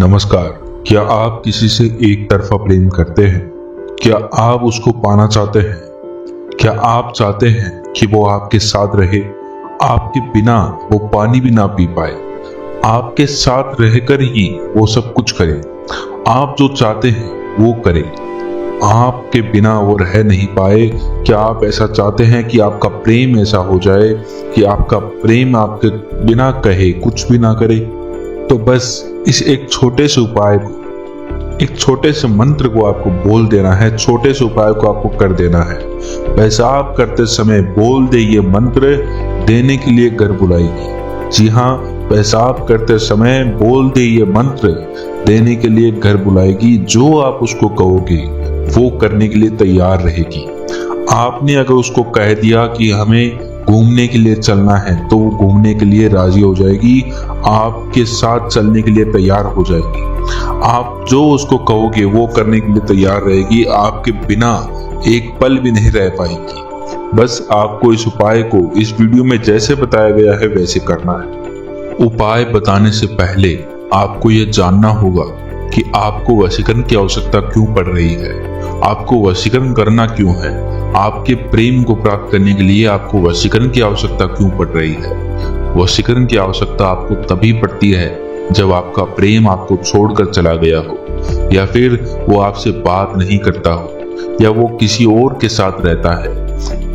नमस्कार। क्या आप किसी से एक तरफा प्रेम करते हैं? क्या आप उसको पाना चाहते हैं? क्या आप चाहते हैं कि वो आपके साथ रहे, आपके बिना वो पानी भी ना पी पाए, आपके साथ रहकर ही वो सब कुछ करे, आप जो चाहते हैं वो करे, आपके बिना वो रह नहीं पाए? क्या आप ऐसा चाहते हैं कि आपका प्रेम ऐसा हो जाए कि आपका प्रेम आपके बिना कहे कुछ भी ना करे? तो बस इस एक छोटे से उपाय को, एक छोटे से मंत्र को आपको बोल देना है, छोटे से उपाय को आपको कर देना है। पेशाब करते समय बोल दे ये मंत्र, देने के लिए घर बुलाएगी। जी हाँ, पेशाब करते समय बोल दे ये मंत्र, देने के लिए घर बुलाएगी। जो आप उसको कहोगे वो करने के लिए तैयार रहेगी। आपने अगर उसको कह दिया कि हमें घूमने के लिए चलना है तो वो घूमने के लिए राजी हो जाएगी, आपके साथ चलने के लिए तैयार हो जाएगी। आप जो उसको कहोगे वो करने के लिए तैयार रहेगी, आपके बिना एक पल भी नहीं रह पाएगी। बस आपको इस उपाय को इस वीडियो में जैसे बताया गया है वैसे करना है। उपाय बताने से पहले आपको ये जानना होगा कि आपको वशीकरण की आवश्यकता क्यों पड़ रही है, आपको वशीकरण करना क्यों है, आपके प्रेम को प्राप्त करने के लिए आपको वशीकरण की आवश्यकता क्यों पड़ रही है। वशीकरण की आवश्यकता आपको तभी पड़ती है जब आपका प्रेम आपको छोड़कर चला गया हो, या फिर वो आपसे बात नहीं करता हो, या वो किसी और के साथ रहता है,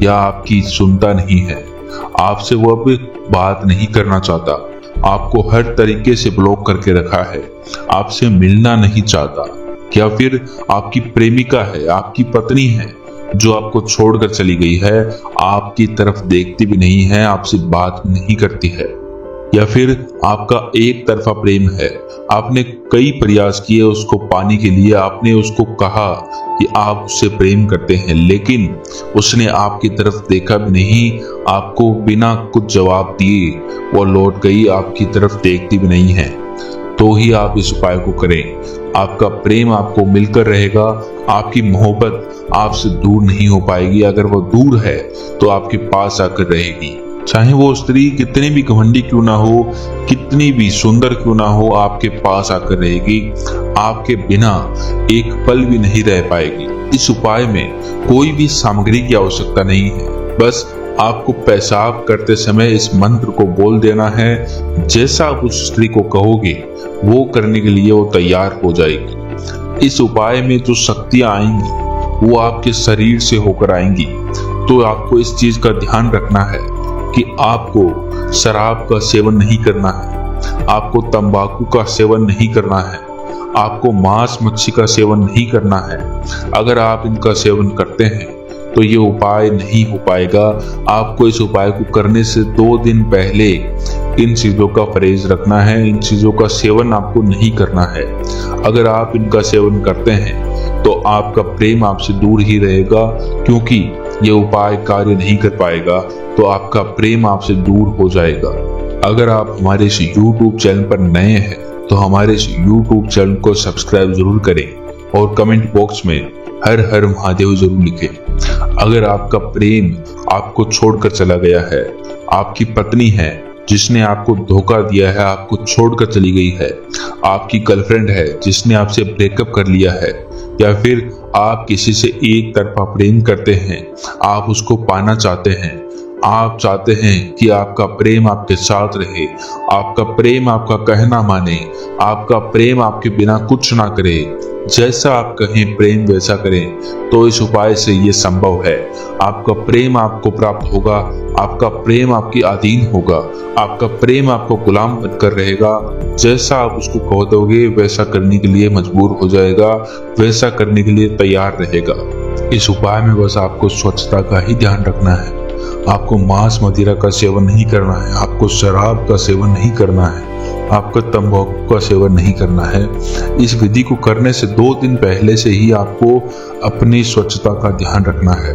या आपकी सुनता नहीं है, आपसे वो अब बात नहीं करना चाहता, आपको हर तरीके से ब्लॉक करके रखा है, आपसे मिलना नहीं चाहता, या फिर आपकी प्रेमिका है, आपकी पत्नी है जो आपको छोड़कर चली गई है, आपकी तरफ देखती भी नहीं है, आपसे बात नहीं करती है, या फिर आपका एक तरफा प्रेम है, आपने कई प्रयास किए उसको पाने के लिए, आपने उसको कहा कि आप उससे प्रेम करते हैं, लेकिन उसने आपकी तरफ देखा भी नहीं, आपको बिना कुछ जवाब दिए वो लौट गई, आपकी तरफ देखती भी नहीं है। तो ही आप इस उपाय को करें, आपका प्रेम आपको मिलकर रहेगा, आपकी मोहब्बत आपसे दूर नहीं हो पाएगी। अगर वो दूर है तो आपके पास आकर रहेगी, चाहे वो स्त्री कितनी भी घमंडी क्यों ना हो, कितनी भी सुंदर क्यों ना हो, आपके पास आकर रहेगी, आपके बिना एक पल भी नहीं रह पाएगी। इस उपाय में कोई भी सामग्री की आवश्यकता नहीं है, बस आपको पेशाब करते समय इस मंत्र को बोल देना है। जैसा आप उस स्त्री को कहोगे वो करने के लिए वो तैयार हो जाएगी। इस उपाय में जो शक्तियां आएंगी वो आपके शरीर से होकर आएंगी। तो आपको इस चीज का ध्यान रखना है कि आपको शराब का सेवन नहीं करना है, आपको तंबाकू का सेवन नहीं करना है, आपको मांस मच्छी का सेवन नहीं करना है। अगर आप इनका सेवन करते हैं तो ये उपाय नहीं हो पाएगा। आपको इस उपाय को करने से 2 दिन पहले इन चीजों का परहेज रखना है, इन चीजों का सेवन आपको नहीं करना है। अगर आप इनका सेवन करते हैं तो आपका प्रेम आपसे दूर ही रहेगा, क्योंकि ये उपाय कार्य नहीं कर पाएगा, तो आपका प्रेम आपसे दूर हो जाएगा। अगर आप हमारे इस YouTube चैनल पर नए हैं तो हमारे इस YouTube चैनल को सब्सक्राइब जरूर करें और कमेंट बॉक्स में हर हर महादेव जरूर लिखें। अगर आपका प्रेम आपको छोड़कर चला गया है, आपकी पत्नी है जिसने आपको धोखा दिया है, आपको छोड़कर चली गई है, आपकी गर्लफ्रेंड है जिसने आपसे ब्रेकअप कर लिया है, या फिर आप किसी से एक तरफा प्रेम करते हैं, आप उसको पाना चाहते हैं, आप चाहते हैं कि आपका प्रेम आपके साथ रहे, आपका प्रेम आपका कहना माने, आपका प्रेम आपके बिना कुछ ना करे, जैसा आप कहें प्रेम वैसा करें, तो इस उपाय से ये संभव है। आपका प्रेम आपको प्राप्त होगा, आपका प्रेम आपके अधीन होगा, आपका प्रेम आपको गुलाम बनकर रहेगा। जैसा आप उसको कह दोगे वैसा करने के लिए मजबूर हो जाएगा, वैसा करने के लिए तैयार रहेगा। इस उपाय में बस आपको स्वच्छता का ही ध्यान रखना है, आपको मांस मदिरा का सेवन नहीं करना है, आपको शराब का सेवन नहीं करना है, आपको तंबाकू का सेवन नहीं करना है। इस विधि को करने से 2 दिन पहले से ही आपको अपनी स्वच्छता का ध्यान रखना है,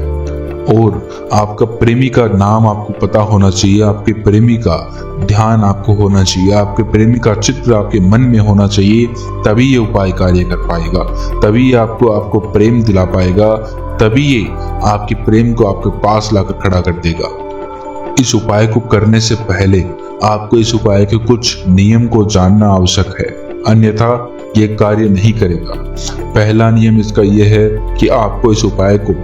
और आपका प्रेमी का नाम आपको पता होना चाहिए, आपके प्रेमी का ध्यान आपको होना चाहिए, आपके प्रेमी का चित्र आपके मन में होना चाहिए। तभी ये उपाय कार्य कर पाएगा, तभी ये आपको प्रेम दिला पाएगा, तभी ये आपके प्रेम को आपके पास लाकर खड़ा कर देगा। इस उपाय को करने से पहले आपको इस उपाय के कुछ नियम को जानना आवश्यक है, अन्यथा ये कार्य नहीं करेगा। पहला नियम इसका यह है कि आपको इस उपाय को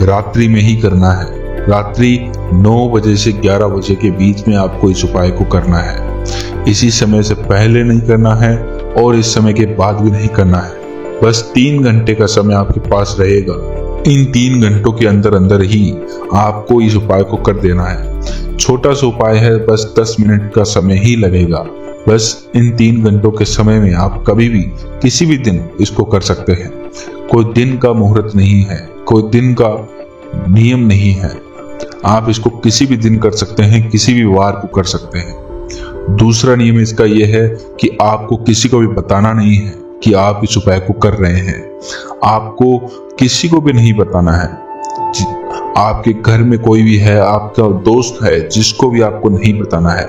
रात्रि में ही करना है। रात्रि 9 बजे से 11 बजे के बीच में आपको इस उपाय को करना है। इसी समय से पहले नहीं करना है और इस समय के बाद भी नहीं करना है। बस 3 घंटे का समय आपके पास रहेगा। इन 3 घंटों के अंदर अंदर ही आपको इस उपाय को कर देना है। छोटा सा उपाय है, बस 10 मिनट का समय ही लगेगा। बस इन 3 घंटों के समय में आप कभी भी किसी भी दिन इसको कर सकते हैं। कोई दिन का मुहूर्त नहीं है, कोई दिन का नियम नहीं है। आप इसको किसी भी दिन कर सकते हैं, किसी भी वार को कर सकते हैं। दूसरा नियम इसका यह है कि आपको किसी को भी बताना नहीं है कि आप इस उपाय को कर रहे हैं। आपको किसी को भी नहीं बताना है। आपके घर में कोई भी है, आपका दोस्त है, जिसको भी आपको नहीं बताना है।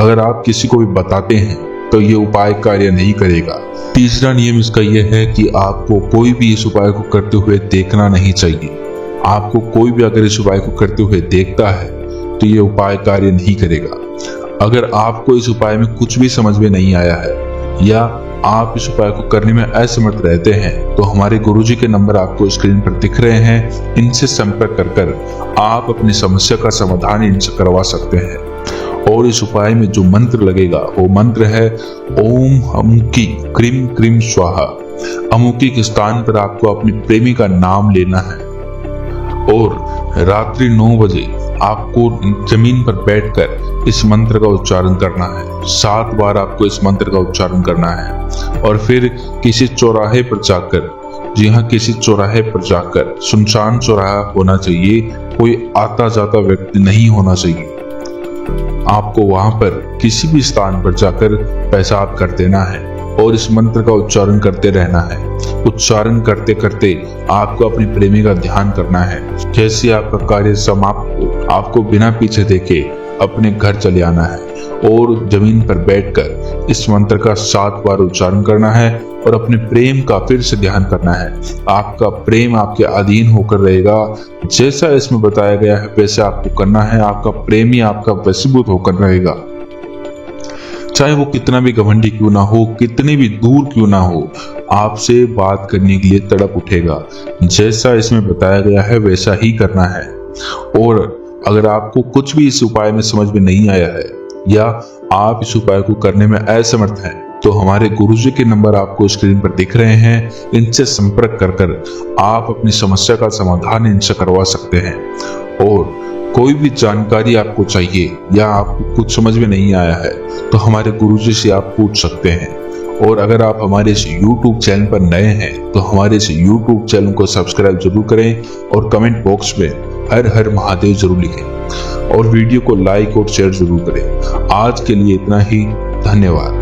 अगर आप किसी को भी बताते हैं तो ये उपाय कार्य नहीं करेगा। तीसरा नियम इसका यह है कि आपको कोई भी इस उपाय को करते हुए देखना नहीं चाहिए। आपको कोई भी अगर इस उपाय को करते हुए देखता है तो ये उपाय कार्य नहीं करेगा। अगर आपको इस उपाय में कुछ भी समझ में नहीं आया है या आप इस उपाय को करने में असमर्थ रहते हैं तो हमारे गुरुजी के नंबर आपको स्क्रीन पर दिख रहे हैं। इनसे संपर्क कर आप अपनी समस्या का समाधान इनसे करवा सकते हैं। और इस उपाय में जो मंत्र लगेगा वो मंत्र है ओम अमुकी क्रीम क्रीम स्वाहा। अमुकी के स्थान पर आपको अपनी प्रेमी का नाम लेना है और रात्रि 9 बजे आपको जमीन पर बैठकर इस मंत्र का उच्चारण करना है। 7 बार आपको इस मंत्र का उच्चारण करना है और फिर किसी चौराहे पर जाकर, जी हाँ, किसी चौराहे पर जाकर, सुनसान चौराहा होना चाहिए, कोई आता जाता व्यक्ति नहीं होना चाहिए। आपको वहां पर किसी भी स्थान पर जाकर पेशाब कर देना है और इस मंत्र का उच्चारण करते रहना है। उच्चारण करते करते आपको अपनी प्रेमी का ध्यान करना है। जैसे आपका कार्य समाप्त हो, आपको बिना पीछे देखे अपने घर चले आना है और जमीन पर बैठकर इस मंत्र का 7 बार उच्चारण करना है और अपने प्रेम का फिर से ध्यान करना है। आपका प्रेम आपके अधीन होकर रहेगा। जैसा इसमें बताया गया है वैसे आपको करना है। आपका प्रेमी आपका वशीभूत होकर रहेगा। चाहे वो कितना भी घमंडी क्यों ना हो, कितनी भी दूर क्यों ना हो, आपसे बात करने के लिए तड़प उठेगा। जैसा इसमें बताया गया है वैसा ही करना है। और अगर आपको कुछ भी इस उपाय में समझ में नहीं आया है या आप इस उपाय को करने में असमर्थ हैं तो हमारे गुरुजी के नंबर आपको स्क्रीन पर दिख रहे हैं। इनसे संपर्क कर आप अपनी समस्या का समाधान इनसे करवा सकते हैं। और कोई भी जानकारी आपको चाहिए या आपको कुछ समझ में नहीं आया है तो हमारे गुरुजी से आप पूछ सकते हैं। और अगर आप हमारे इस YouTube चैनल पर नए हैं तो हमारे इस YouTube चैनल को सब्सक्राइब जरूर करें और कमेंट बॉक्स में हर हर महादेव जरूर लिखें और वीडियो को लाइक और शेयर जरूर करें। आज के लिए इतना ही। धन्यवाद।